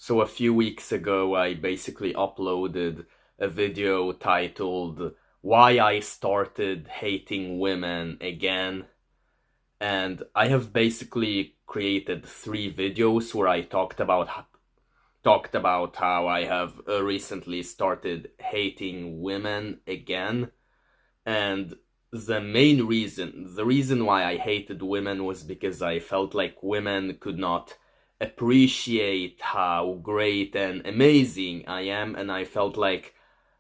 So a few weeks ago, I basically uploaded a video titled Why I Started Hating Women Again. And I have basically created 3 videos where I talked about how I have recently started hating women again. And the reason why I hated women was because I felt like women could not appreciate how great and amazing I am, and I felt like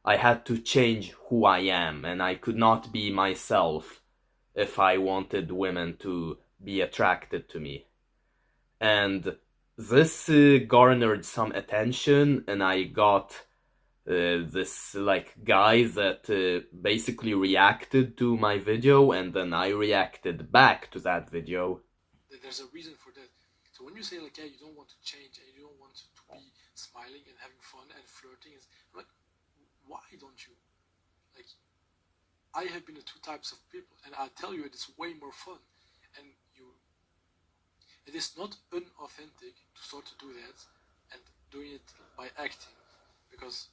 I had to change who I am, and I could not be myself if I wanted women to be attracted to me. And this garnered some attention, and I got this guy that basically reacted to my video, and then I reacted back to that video. There's a reason for that. So when you say like, yeah, you don't want to change and you don't want to be smiling and having fun and flirting, I'm like, why don't you? Like, I have been the 2 types of people, and I tell you, it is way more fun, and it is not unauthentic to start to do that and doing it by acting, because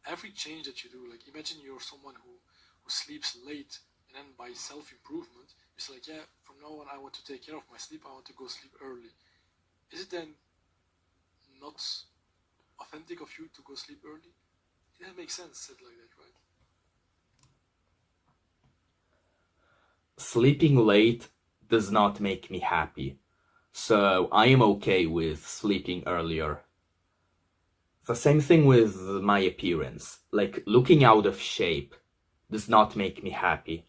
every change that you do, like imagine you're someone who sleeps late, and then by self-improvement you say like, yeah, from now on I want to take care of my sleep, I want to go sleep early. Is it then not authentic of you to go sleep early? It doesn't make sense said like that, right? Sleeping late does not make me happy, so I am okay with sleeping earlier. The same thing with my appearance. Like, looking out of shape does not make me happy.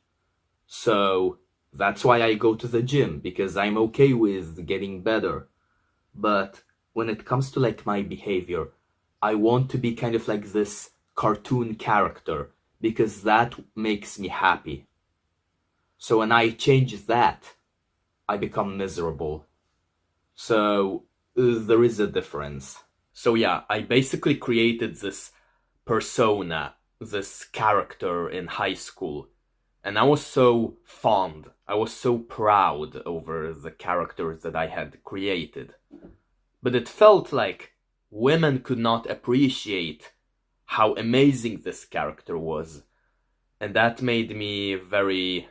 So that's why I go to the gym, because I'm okay with getting better. But when it comes to like my behavior, I want to be kind of like this cartoon character, because that makes me happy. So when I change that, I become miserable. So there is a difference. So yeah, I basically created this persona, this character in high school. And I was so fond, I was so proud over the characters that I had created. But it felt like women could not appreciate how amazing this character was. And that made me very...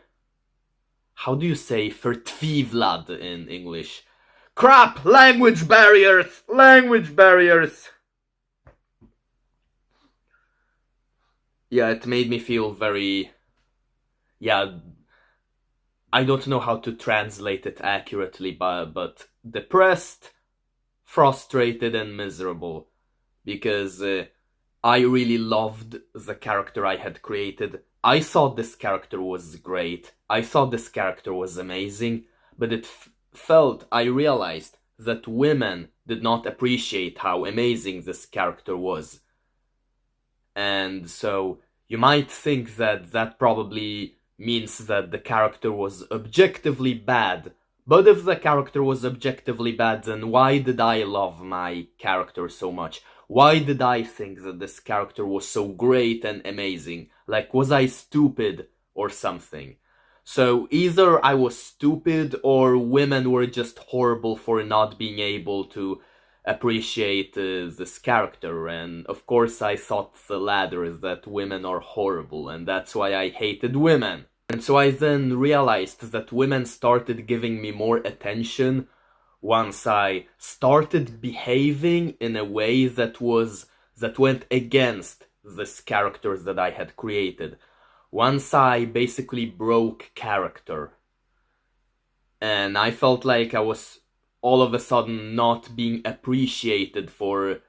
How do you say förtvivlad in English? Crap! Language barriers! Language barriers! Yeah, it made me feel very... Yeah, I don't know how to translate it accurately, but depressed, frustrated, and miserable. Because I really loved the character I had created. I thought this character was great. I thought this character was amazing. But I realized that women did not appreciate how amazing this character was. And so you might think that that probably means that the character was objectively bad. But if the character was objectively bad, then why did I love my character so much? Why did I think that this character was so great and amazing? Like, was I stupid or something? So either I was stupid or women were just horrible for not being able to appreciate this character. And of course I thought the latter, is that women are horrible, and that's why I hated women. And so I then realized that women started giving me more attention once I started behaving in a way that went against this characters that I had created. Once I basically broke character. And I felt like I was all of a sudden not being appreciated for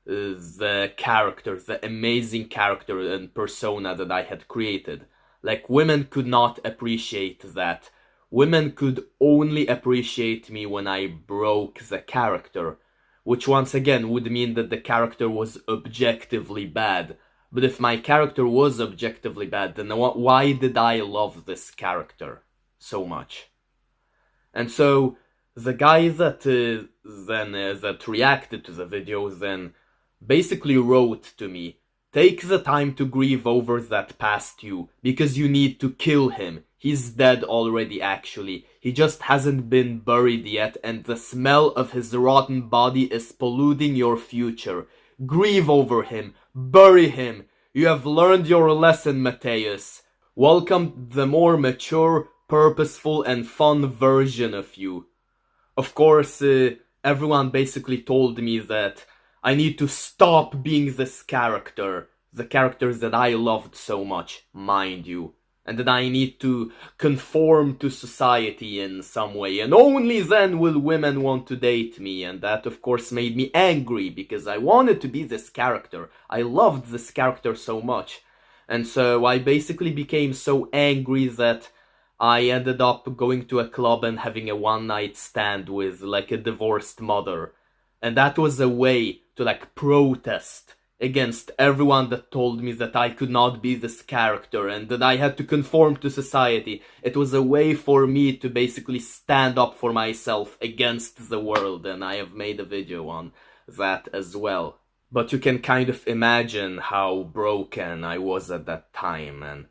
the character, the amazing character and persona that I had created. Like, women could not appreciate that. Women could only appreciate me when I broke the character, which once again would mean that the character was objectively bad. But if my character was objectively bad, then why did I love this character so much? And so the guy that that reacted to the video then basically wrote to me Take the time to grieve over that past you, because you need to kill him. He's dead already, actually. He just hasn't been buried yet, and the smell of his rotten body is polluting your future. Grieve over him. Bury him. You have learned your lesson, Matthäus. Welcome the more mature, purposeful, and fun version of you. Of course, everyone basically told me that I need to stop being this character, the characters that I loved so much, mind you, and that I need to conform to society in some way, and only then will women want to date me, and that of course made me angry, because I wanted to be this character. I loved this character so much, and so I basically became so angry that I ended up going to a club and having a one-night stand with like a divorced mother. And that was a way to like protest against everyone that told me that I could not be this character and that I had to conform to society. It was a way for me to basically stand up for myself against the world, and I have made a video on that as well. But you can kind of imagine how broken I was at that time, and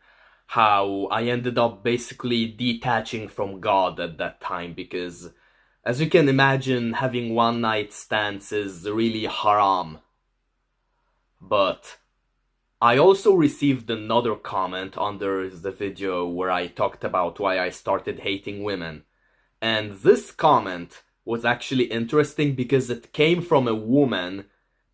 how I ended up basically detaching from God at that time, because as you can imagine, having one night stands is really haram. But I also received another comment under the video where I talked about why I started hating women. And this comment was actually interesting because it came from a woman,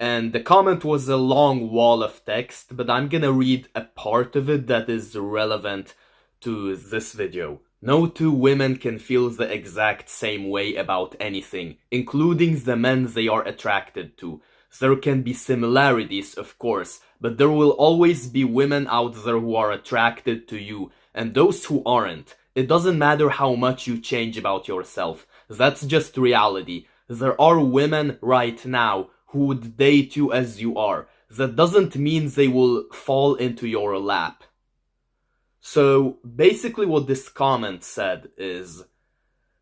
and the comment was a long wall of text, but I'm gonna read a part of it that is relevant to this video. No two women can feel the exact same way about anything, including the men they are attracted to. There can be similarities, of course, but there will always be women out there who are attracted to you, and those who aren't. It doesn't matter how much you change about yourself. That's just reality. There are women right now who would date you as you are. That doesn't mean they will fall into your lap. So basically what this comment said is,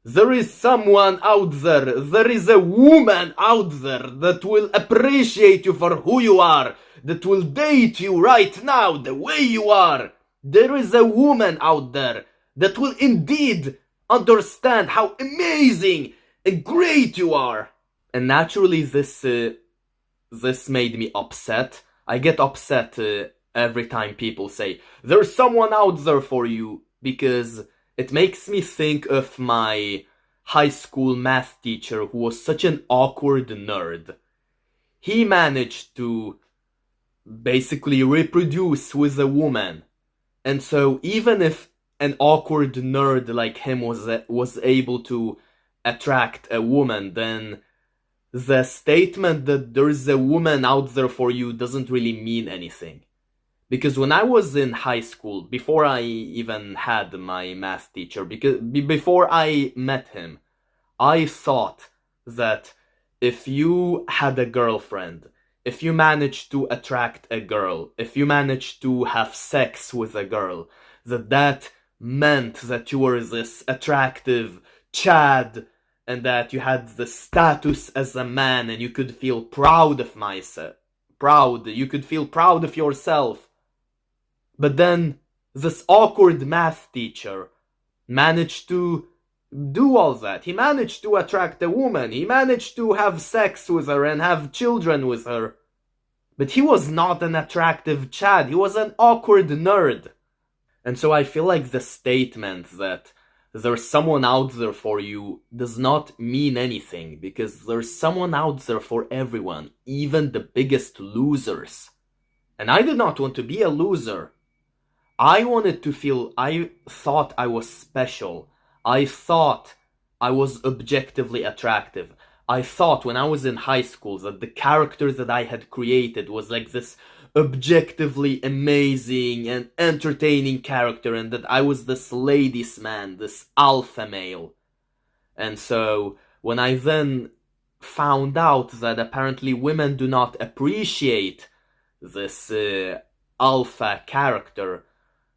there is someone out there is a woman out there that will appreciate you for who you are, that will date you right now the way you are. There is a woman out there that will indeed understand how amazing and great you are. And naturally this made me upset. I get upset every time people say, there's someone out there for you, because it makes me think of my high school math teacher who was such an awkward nerd. He managed to basically reproduce with a woman. And so even if an awkward nerd like him was able to attract a woman, then the statement that there's a woman out there for you doesn't really mean anything. Because when I was in high school, before I even had my math teacher, before I met him, I thought that if you had a girlfriend, if you managed to attract a girl, if you managed to have sex with a girl, that meant that you were this attractive Chad, and that you had the status as a man, and you could feel proud of you could feel proud of yourself. But then, this awkward math teacher managed to do all that. He managed to attract a woman, he managed to have sex with her and have children with her. But he was not an attractive Chad, he was an awkward nerd. And so I feel like the statement that there's someone out there for you does not mean anything, because there's someone out there for everyone, even the biggest losers. And I did not want to be a loser. I thought I was special. I thought I was objectively attractive. I thought when I was in high school that the character that I had created was like this objectively amazing and entertaining character, and that I was this ladies' man, this alpha male. And so when I then found out that apparently women do not appreciate this alpha character,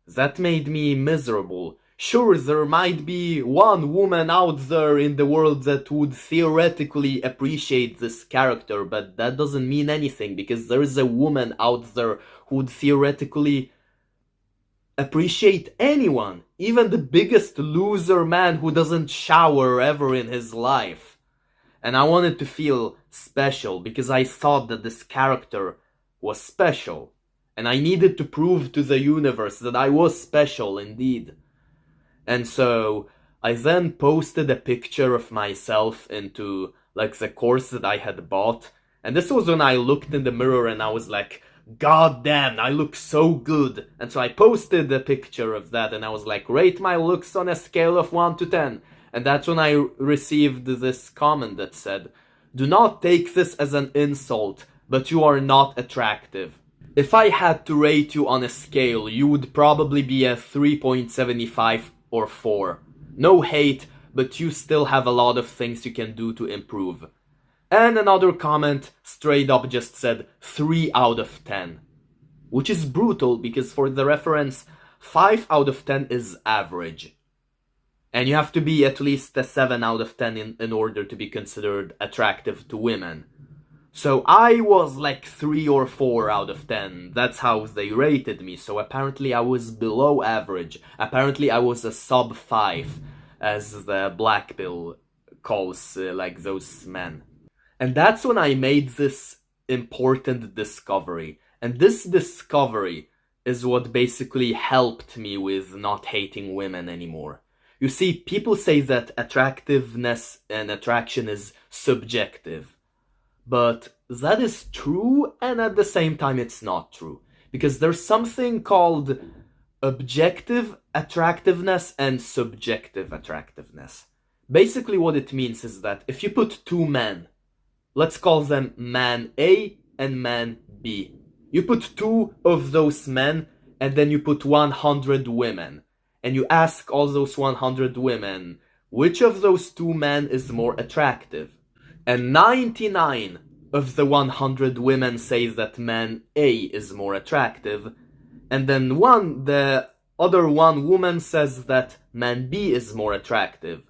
that made me miserable. Sure, there might be one woman out there in the world that would theoretically appreciate this character, but that doesn't mean anything, because there is a woman out there who would theoretically appreciate anyone, even the biggest loser man who doesn't shower ever in his life. And I wanted to feel special because I thought that this character was special. And I needed to prove to the universe that I was special indeed. And so I then posted a picture of myself into like the course that I had bought. And this was when I looked in the mirror and I was like, God damn, I look so good. And so I posted a picture of that and I was like, rate my looks on a scale of 1 to 10. And that's when I received this comment that said, do not take this as an insult, but you are not attractive. If I had to rate you on a scale, you would probably be a 3.75 or 4. No hate, but you still have a lot of things you can do to improve. And another comment straight up just said 3 out of 10. Which is brutal because for the reference, 5 out of 10 is average. And you have to be at least a 7 out of 10 in order to be considered attractive to women. So I was like 3 or 4 out of 10. That's how they rated me. So apparently I was below average. Apparently I was a sub 5, as the Black Pill calls like those men. And that's when I made this important discovery. And this discovery is what basically helped me with not hating women anymore. You see, people say that attractiveness and attraction is subjective. But that is true, and at the same time it's not true. Because there's something called objective attractiveness and subjective attractiveness. Basically what it means is that if you put two men, let's call them man A and man B. You put 2 of those men and then you put 100 women. And you ask all those 100 women, which of those 2 men is more attractive? And 99 of the 100 women say that man A is more attractive. And then the other one woman says that man B is more attractive.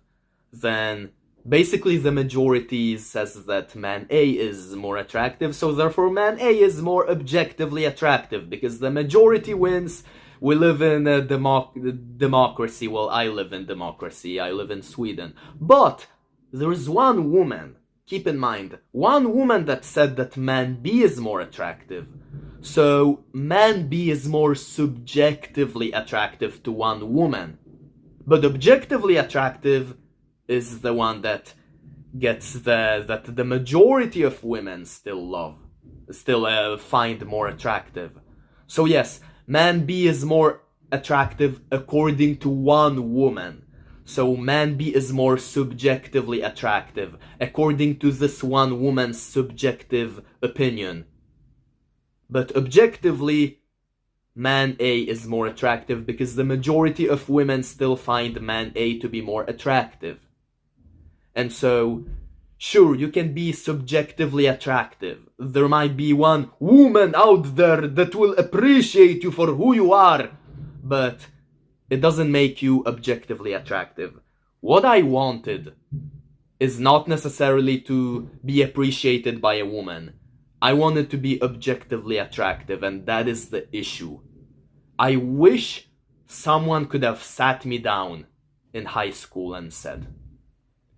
Then basically the majority says that man A is more attractive, so therefore man A is more objectively attractive, because the majority wins. We live in a democracy. Well, I live in democracy. I live in Sweden. But there is one woman, keep in mind, one woman that said that man B is more attractive. So man B is more subjectively attractive to one woman. But objectively attractive is the one that gets that the majority of women still find more attractive. So yes, man B is more attractive according to one woman. So man B is more subjectively attractive according to this one woman's subjective opinion. But objectively, man A is more attractive because the majority of women still find man A to be more attractive. And so, sure, you can be subjectively attractive. There might be one woman out there that will appreciate you for who you are, but it doesn't make you objectively attractive. What I wanted is not necessarily to be appreciated by a woman. I wanted to be objectively attractive, and that is the issue. I wish someone could have sat me down in high school and said,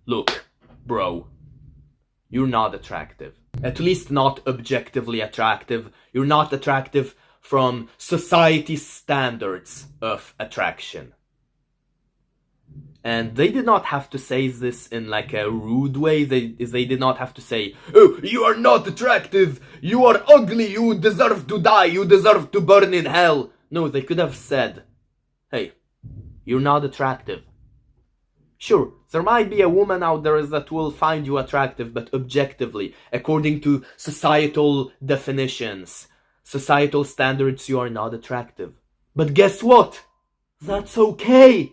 look, bro, you're not attractive. At least not objectively attractive. You're not attractive from society's standards of attraction. And they did not have to say this in like a rude way. They did not have to say, oh, you are not attractive, you are ugly, you deserve to die, you deserve to burn in hell. No, they could have said, hey, you're not attractive. Sure, there might be a woman out there that will find you attractive, but objectively, according to societal definitions, societal standards, you are not attractive. But guess what? That's okay.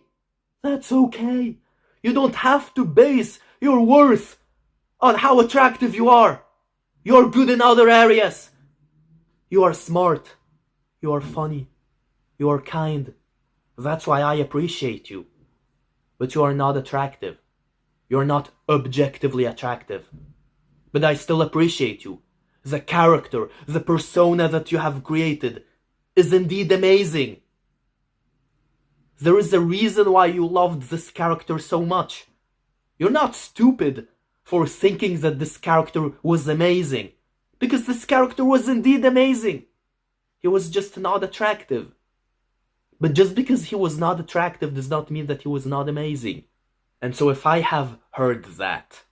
That's okay. You don't have to base your worth on how attractive you are. You're good in other areas. You are smart. You are funny. You are kind. That's why I appreciate you. But you are not attractive. You're not objectively attractive. But I still appreciate you. The character, the persona that you have created is indeed amazing. There is a reason why you loved this character so much. You're not stupid for thinking that this character was amazing. Because this character was indeed amazing. He was just not attractive. But just because he was not attractive does not mean that he was not amazing. And so if I have heard that,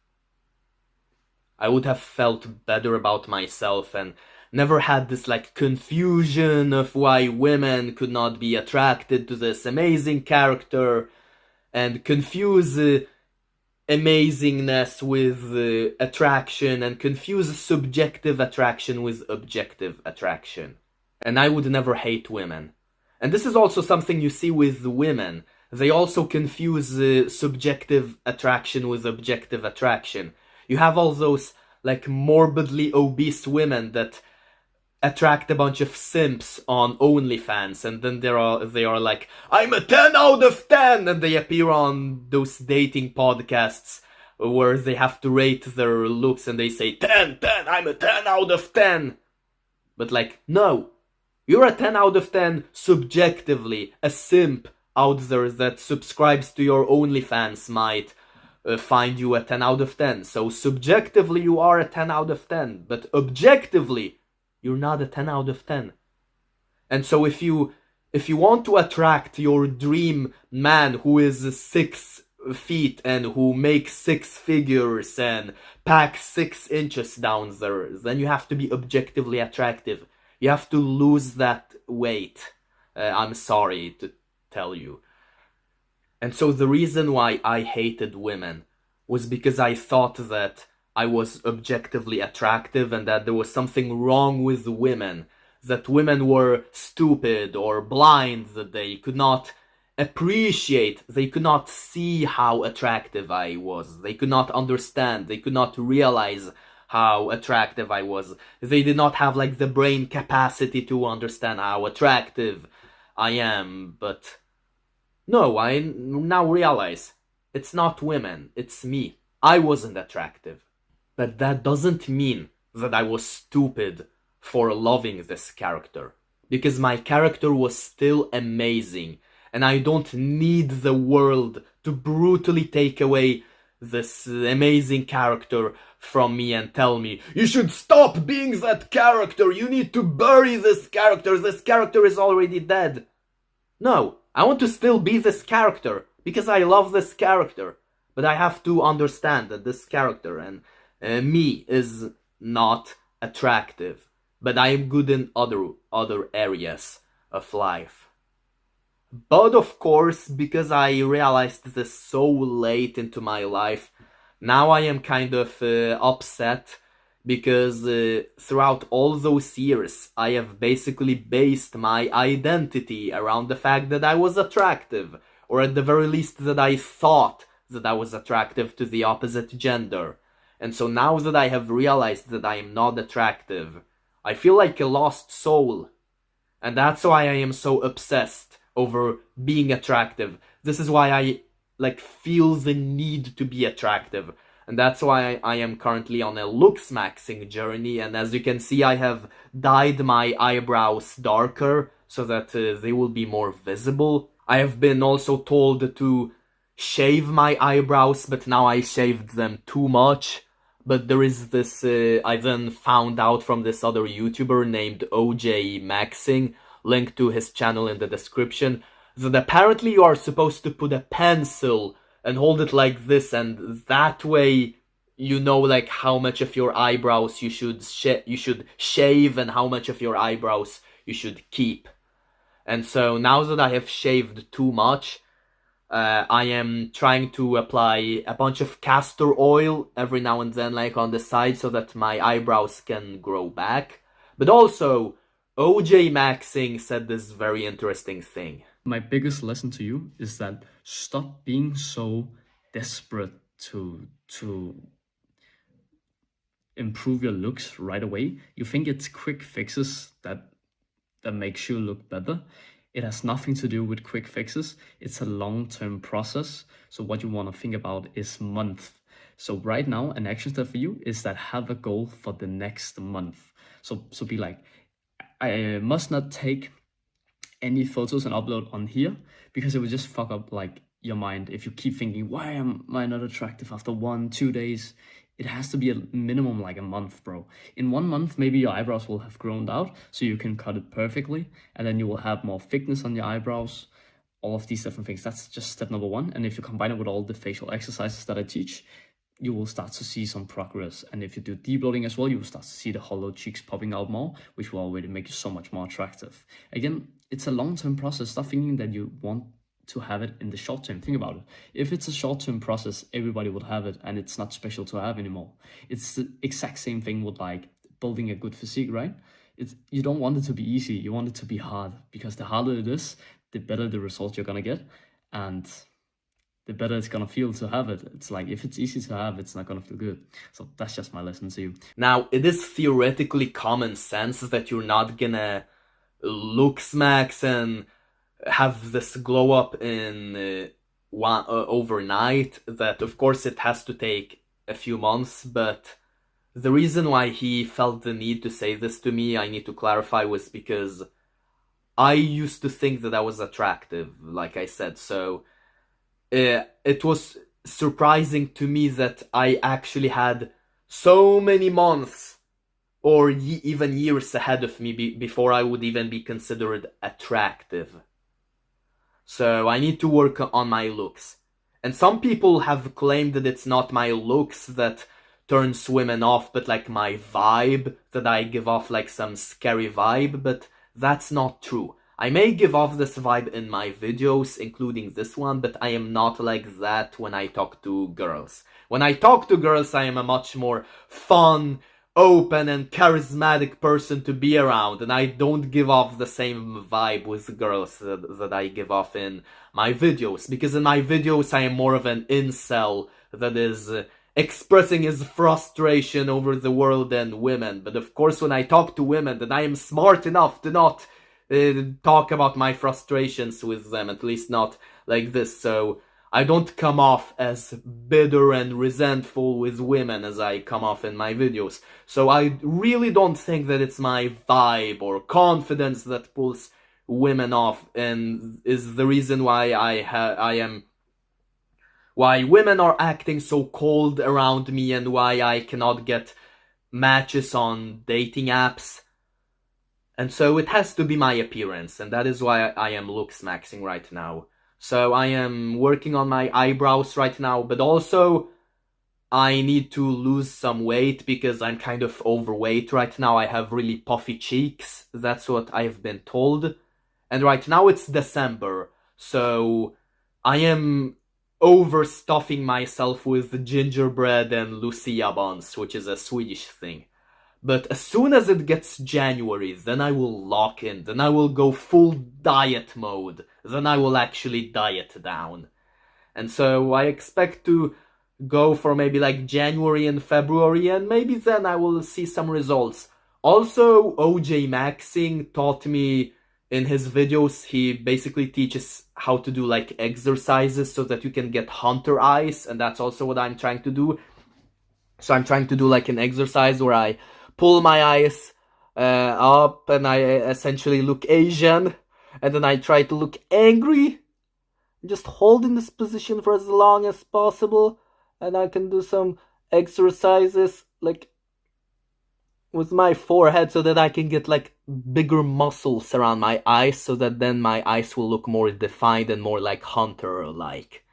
I would have felt better about myself and never had this confusion of why women could not be attracted to this amazing character and confuse amazingness with attraction and confuse subjective attraction with objective attraction. And I would never hate women. And this is also something you see with women. They also confuse subjective attraction with objective attraction. You have all those morbidly obese women that attract a bunch of simps on OnlyFans, and then they are like, I'm a 10 out of 10, and they appear on those dating podcasts where they have to rate their looks and they say 10, 10, I'm a 10 out of 10. But no, you're a 10 out of 10 subjectively. A simp out there that subscribes to your OnlyFans might find you a 10 out of 10. So subjectively you are a 10 out of 10, but objectively you're not a 10 out of 10. And so if you want to attract your dream man who is 6 feet and who makes 6 figures and packs 6 inches down there, then you have to be objectively attractive. You have to lose that weight. I'm sorry to tell you. And so the reason why I hated women was because I thought that I was objectively attractive and that there was something wrong with women, that women were stupid or blind, that they could not appreciate, they could not see how attractive I was, they could not understand, they could not realize how attractive I was, they did not have the brain capacity to understand how attractive I am. But no, I now realize it's not women, it's me. I wasn't attractive. But that doesn't mean that I was stupid for loving this character. Because my character was still amazing. And I don't need the world to brutally take away this amazing character from me and tell me, you should stop being that character, you need to bury this character is already dead. No, I want to still be this character, because I love this character. But I have to understand that this character and me is not attractive, but I am good in other areas of life. But of course, because I realized this so late into my life, now I am kind of upset, because throughout all those years I have basically based my identity around the fact that I was attractive, or at the very least that I thought that I was attractive to the opposite gender. And so now that I have realized that I am not attractive, I feel like a lost soul. And that's why I am so obsessed over being attractive. This is why I feel the need to be attractive. And that's why I am currently on a looks maxing journey. And as you can see, I have dyed my eyebrows darker so that they will be more visible. I have been also told to shave my eyebrows, but now I shaved them too much. But there is this, I then found out from this other YouTuber named OJ Maxing, link to his channel in the description, that apparently you are supposed to put a pencil and hold it like this, and that way you know how much of your eyebrows you should shave and how much of your eyebrows you should keep. And so now that I have shaved too much, I am trying to apply a bunch of castor oil every now and then on the side so that my eyebrows can grow back. But also, OJ Maxing said this very interesting thing. My biggest lesson to you is that stop being so desperate to improve your looks right away. You think it's quick fixes that makes you look better. It has nothing to do with quick fixes. It's a long-term process. So what you want to think about is month. So right now, an action step for you is that have a goal for the next month. So be like, I must not take any photos and upload on here, because it will just fuck up like your mind if you keep thinking, why am I not attractive after 1-2 days? It has to be a minimum like a month, bro. In 1 month, maybe your eyebrows will have grown out, so you can cut it perfectly, and then you will have more thickness on your eyebrows, all of these different things. That's just step number 1. And if you combine it with all the facial exercises that I teach, you will start to see some progress. And if you do deep bloating as well, you will start to see the hollow cheeks popping out more, which will already make you so much more attractive. Again, it's a long-term process. Stop thinking that you want to have it in the short term. Think about it. If it's a short-term process, everybody would have it, and it's not special to have anymore. It's the exact same thing with like building a good physique, right? You don't want it to be easy. You want it to be hard, because the harder it is, the better the results you're gonna get, and the better it's gonna feel to have it. It's like, if it's easy to have, it's not gonna feel good. So that's just my lesson to you. Now, it is theoretically common sense that you're not gonna look smacks and have this glow up in overnight. That of course it has to take a few months, but the reason why he felt the need to say this to me, I need to clarify, was because I used to think that I was attractive, like I said. So it was surprising to me that I actually had so many months or even years ahead of me before I would even be considered attractive. So I need to work on my looks. And some people have claimed that it's not my looks that turns women off, but like my vibe, that I give off like some scary vibe, but that's not true. I may give off this vibe in my videos, including this one, but I am not like that when I talk to girls. When I talk to girls, I am a much more fun, open, and charismatic person to be around, and I don't give off the same vibe with girls that I give off in my videos, because in my videos I am more of an incel that is expressing his frustration over the world and women. But of course, when I talk to women, then I am smart enough to not talk about my frustrations with them, at least not like this. So I don't come off as bitter and resentful with women as I come off in my videos. So I really don't think that it's my vibe or confidence that pulls women off and is the reason why why women are acting so cold around me and why I cannot get matches on dating apps. And so it has to be my appearance, and that is why I am looks maxing right now. So I am working on my eyebrows right now, but also I need to lose some weight because I'm kind of overweight right now. I have really puffy cheeks. That's what I've been told. And right now it's December, so I am overstuffing myself with gingerbread and Lucia buns, which is a Swedish thing. But as soon as it gets January, then I will lock in, then I will go full diet mode, then I will actually diet down. And so I expect to go for maybe like January and February, and maybe then I will see some results. Also, OJ Maxing taught me in his videos, he basically teaches how to do like exercises so that you can get hunter eyes, and that's also what I'm trying to do. So I'm trying to do like an exercise where I pull my eyes up and I essentially look Asian, and then I try to look angry. Just hold in this position for as long as possible, and I can do some exercises like with my forehead so that I can get like bigger muscles around my eyes, so that then my eyes will look more defined and more like hunter-like.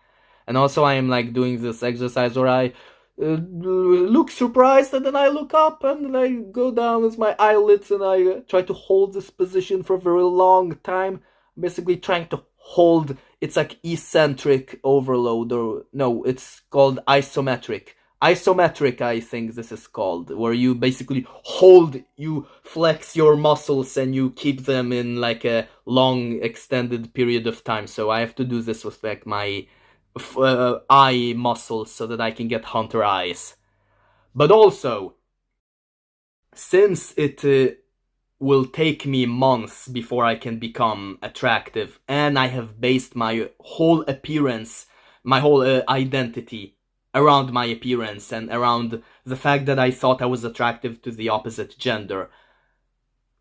And also I am like doing this exercise where I look surprised, and then I look up and I go down with my eyelids and I try to hold this position for a very long time. Basically trying to hold, it's like eccentric overload, or no, it's called isometric. Isometric, I think this is called, where you basically hold, you flex your muscles and you keep them in like a long extended period of time. So I have to do this with like my eye muscles so that I can get hunter eyes. But also, since it will take me months before I can become attractive, and I have based my whole appearance, my whole identity around my appearance and around the fact that I thought I was attractive to the opposite gender.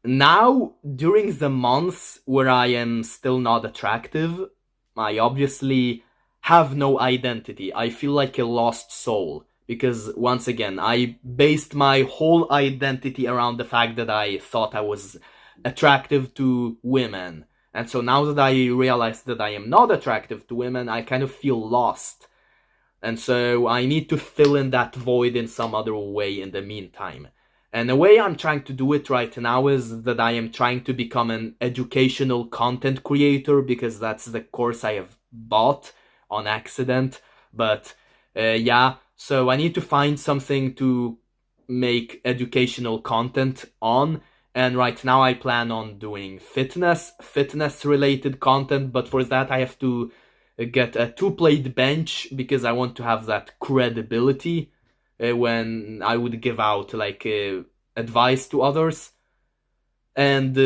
Now, during the months where I am still not attractive, I obviously have no identity. I feel like a lost soul. Because, once again, I based my whole identity around the fact that I thought I was attractive to women. And so now that I realize that I am not attractive to women, I kind of feel lost. And so I need to fill in that void in some other way in the meantime. And the way I'm trying to do it right now is that I am trying to become an educational content creator, because that's the course I have bought on accident. But yeah, so I need to find something to make educational content on. And right now I plan on doing fitness related content, but for that I have to get a 2-plate bench, because I want to have that credibility when I would give out like advice to others. And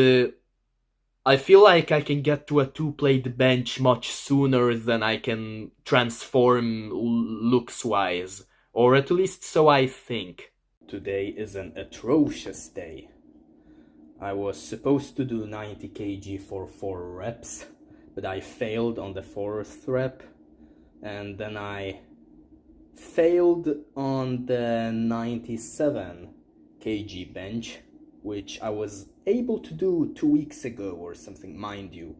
I feel like I can get to a 2-plate bench much sooner than I can transform looks-wise. Or at least so I think. Today is an atrocious day. I was supposed to do 90 kg for 4 reps, but I failed on the 4th rep. And then I failed on the 97 kg bench, which I was able to do 2 weeks ago or something, mind you.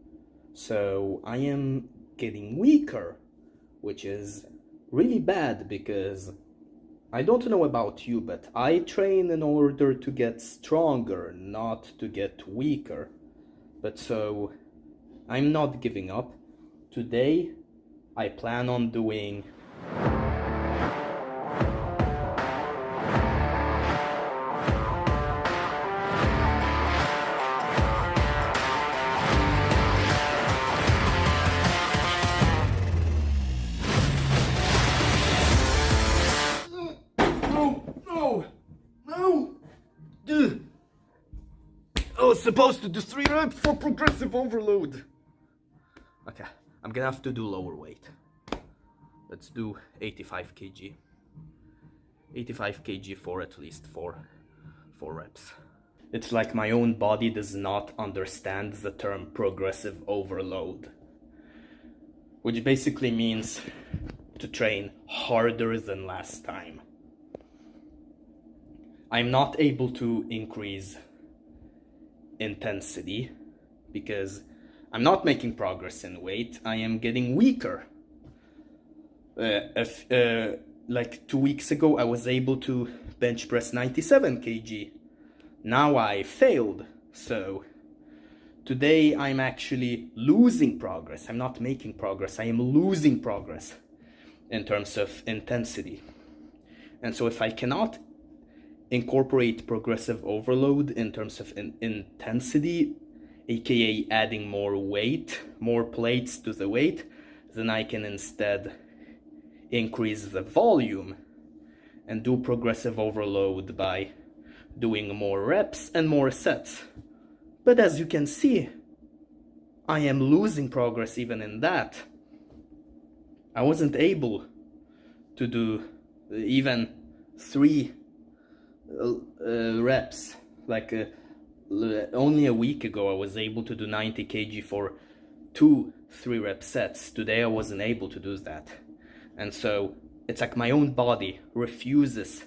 So I am getting weaker, which is really bad, because I don't know about you, but I train in order to get stronger, not to get weaker. But so I'm not giving up. Today I plan on doing I was supposed to do 3 reps for progressive overload. Okay, I'm gonna have to do lower weight. Let's do 85 kg. 85 kg for at least 4 reps. It's like my own body does not understand the term progressive overload, which basically means to train harder than last time. I'm not able to increase intensity because I'm not making progress in weight. I am getting weaker. Like 2 weeks ago, I was able to bench press 97 kg. Now I failed. So today I'm actually losing progress. I'm not making progress. I am losing progress in terms of intensity. And so if I cannot incorporate progressive overload in terms of intensity, aka adding more weight, more plates to the weight, then I can instead increase the volume and do progressive overload by doing more reps and more sets. But as you can see, I am losing progress even in that. I wasn't able to do even 3 reps. Like only a week ago I was able to do 90 kg for 2 3-rep sets. Today I wasn't able to do that. And so it's like my own body refuses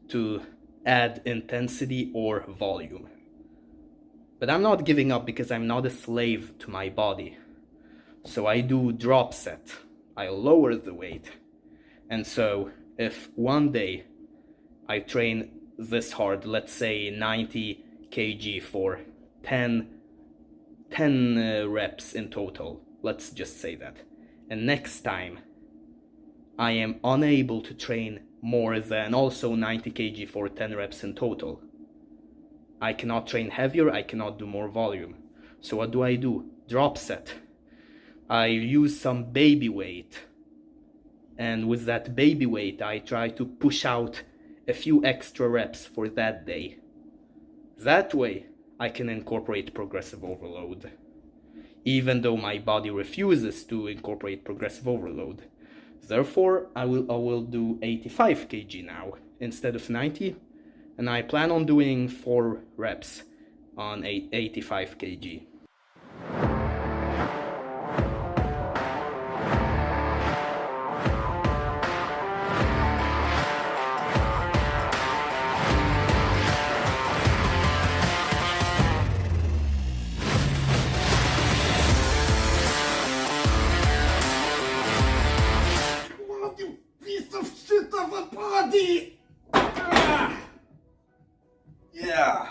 to add intensity or volume. But I'm not giving up because I'm not a slave to my body. So I do drop set. I lower the weight. And so if one day I train this hard, let's say 90 kg for 10 reps in total, let's just say that, and next time I am unable to train more than also 90 kg for 10 reps in total, I cannot train heavier, I cannot do more volume. So what do? Drop set. I use some baby weight, and with that baby weight I try to push out a few extra reps for that day. That way I can incorporate progressive overload, even though my body refuses to incorporate progressive overload. Therefore, I will do 85 kg now instead of 90, and I plan on doing 4 reps on 85 kg. You piece of shit of a body! Ah! Yeah!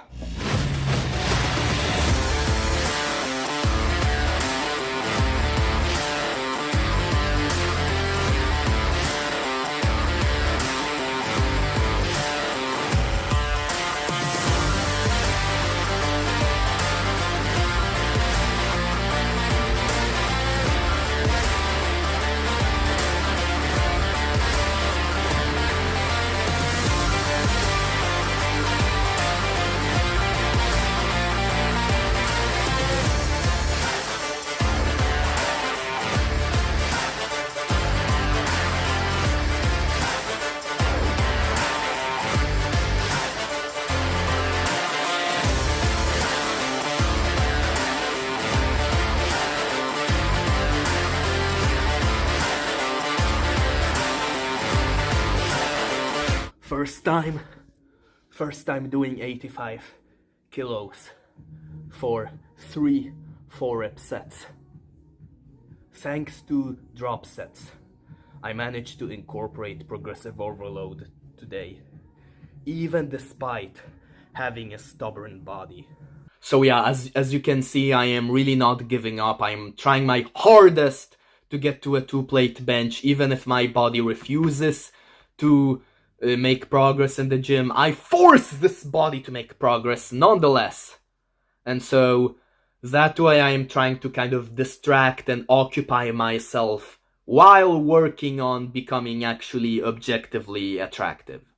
First time doing 85 kilos for 3 4-rep sets. Thanks to drop sets, I managed to incorporate progressive overload today, even despite having a stubborn body. So yeah, as you can see, I am really not giving up. I'm trying my hardest to get to a 2-plate bench, even if my body refuses to make progress in the gym. I force this body to make progress nonetheless. And so that way I am trying to kind of distract and occupy myself while working on becoming actually objectively attractive.